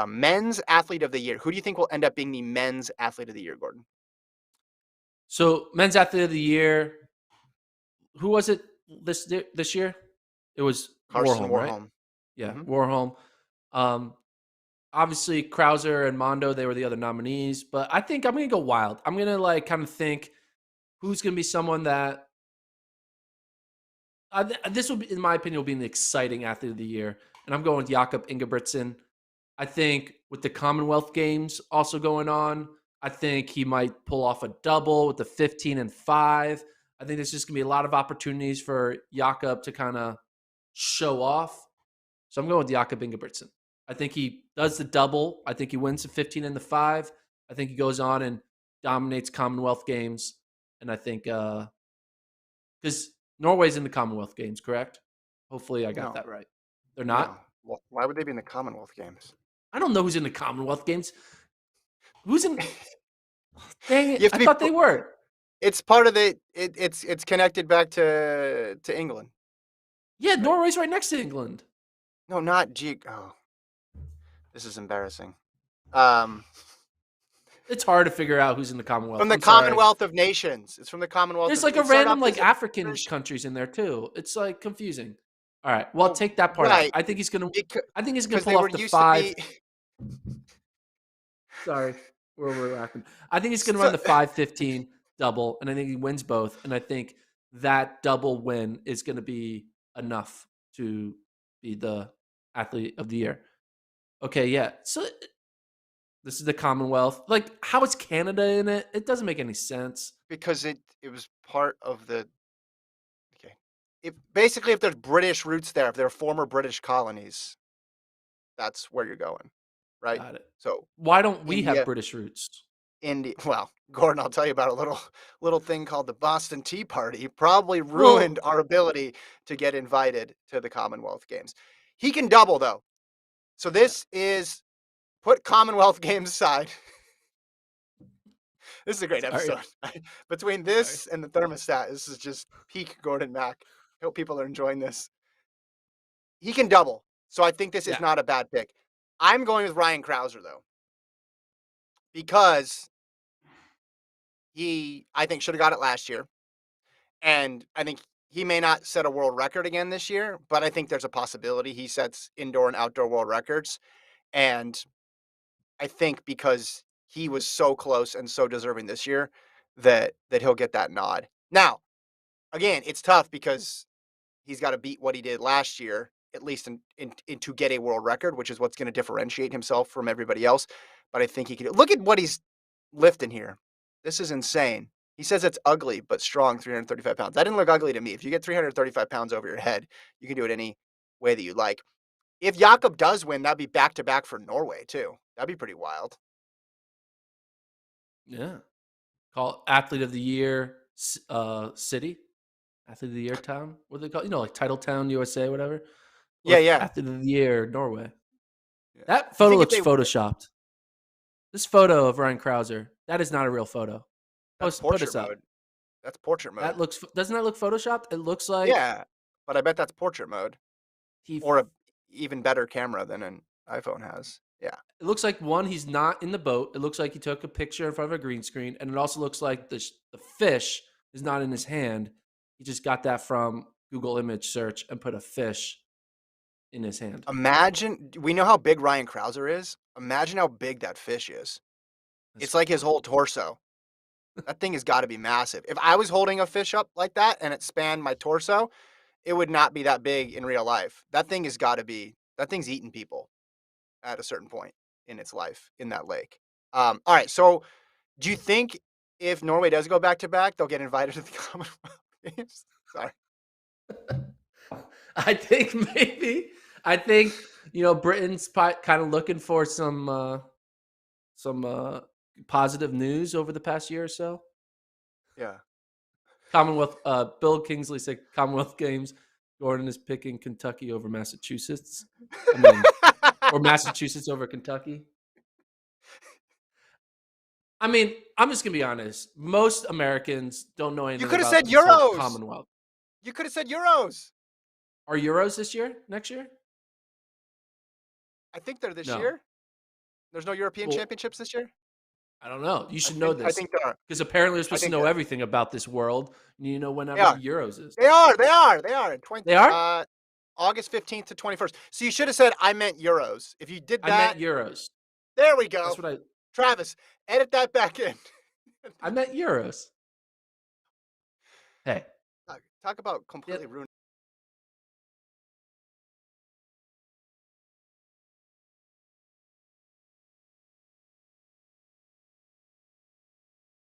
Men's athlete of the year. Who do you think will end up being the men's athlete of the year, Gordon? So men's athlete of the year. Who was it this year? It was Carson Warholm, right? Warholm. Yeah, Hmm. Warholm. Um, Obviously Krauser and Mondo, they were the other nominees, but I think I'm gonna go wild. I'm gonna like kind of think who's gonna be someone that this will be, in my opinion, will be an exciting athlete of the year, and I'm going with Jakob Ingebrigtsen. I think with the Commonwealth Games also going on, I think he might pull off a double with the 15 and 5. I think there's just gonna be a lot of opportunities for Jakob to kind of show off. So I'm going with Jakob Ingebrigtsen. I think he does the double. I think he wins the 15 and the 5. I think he goes on and dominates Commonwealth Games. And I think because Norway's in the Commonwealth Games, correct? Hopefully I got No, that right. They're not? no. Why would they be in the Commonwealth Games? I don't know who's in the Commonwealth Games. Who's in Dang You it. have I to be. thought they were. It's part of the. It's connected back to England, Yeah, right? Norway's right next to England. No, not G. Oh, this is embarrassing. Um, It's hard to figure out who's in the Commonwealth. from the I'm sorry. Commonwealth of Nations. It's from the Commonwealth There's of. like a It started random off like as a African British. countries in there too. It's like confusing. All right. Well, Well, take that part out. right, I think he's gonna. I think he's gonna because pull they were off the used to 5. be. Sorry, we're laughing. I think he's gonna So, run the 5:15 double, and I think he wins both. And I think that double win is gonna be enough to be the athlete of the year. Okay, yeah. So this is the Commonwealth. Like, how is Canada in it? It doesn't make any sense. because it was part of the. Okay, if basically if there's British roots there, if they're former British colonies, that's where you're going, right? Got it. So Why don't we have India, British roots? India. Well, Gordon, I'll tell you about a little thing called the Boston Tea Party. Probably ruined Well, our ability to get invited to the Commonwealth Games. He can double though. So yeah. this is put Commonwealth Games aside. This is a great Sorry. episode. Between Sorry. this and the thermostat, this is just peak Gordon Mack. Hope people are enjoying this. He can double. So I think this is Yeah. not a bad pick. I'm going with Ryan Krauser though, because I think, should have got it last year. And I think he may not set a world record again this year, but I think there's a possibility he sets indoor and outdoor world records. And I think because he was so close and so deserving this year that he'll get that nod. Now, again, it's tough because he's got to beat what he did last year, at least in to get a world record, which is what's going to differentiate himself from everybody else. But I think he could look at what he's lifting here. This is insane. He says it's ugly but strong, 335 pounds. That didn't look ugly to me. If you get 335 pounds over your head, you can do it any way that you like. If Jakob does win, that'd be back to back for Norway too. That'd be pretty wild. Yeah. Call athlete of the year city. Athlete of the year town. What do they call it? Like Titletown, USA, whatever. Yeah, Or yeah. athlete of the year, Norway. Yeah. That Do you photo think if looks they photoshopped. This photo of Ryan Krauser, that is not a real photo. that's Put portrait us up. mode. That's portrait That mode. looks doesn't that look photoshopped? It looks like Yeah, but I bet that's portrait mode he or a even better camera than an iPhone has. Yeah. it looks like one, he's not in the boat. It looks like he took a picture in front of a green screen, and it also looks like the fish is not in his hand. He just got that from Google image search and put a fish in his hand. Imagine we know how big Ryan Krauser is. Imagine how big that fish is. That's It's like his whole torso. That thing has got to be massive. If I was holding a fish up like that and it spanned my torso, it would not be that big in real life. That thing has got to be. That thing's eating people at a certain point in its life in that lake. All right. So, do you think if Norway does go back to back, they'll get invited to the Commonwealth Games? Sorry. I think maybe. I think Britain's kind of looking for some positive news over the past year or so. Yeah. Commonwealth. Bill Kingsley said Commonwealth Games. Gordon is picking Kentucky over Massachusetts. I mean, or Massachusetts over Kentucky. I mean, I'm just gonna be honest. Most Americans don't know You anything could have about said this whole Euros. Commonwealth. You could have said Euros. Are Euros this year? Next year? I think they're this No. year. There's no European Well, Championships this year? I don't know. You I should know think I this think there are. because apparently you're I supposed to think know there everything about this world. And you know they whenever the are. Euros is. They are. 20 They are? August 15th to 21st. So you should have said I meant Euros. If you did I meant that, Euros. there we That's go. what I Travis, edit that back in. I meant Euros. Hey. Talk about Yeah, completely ruining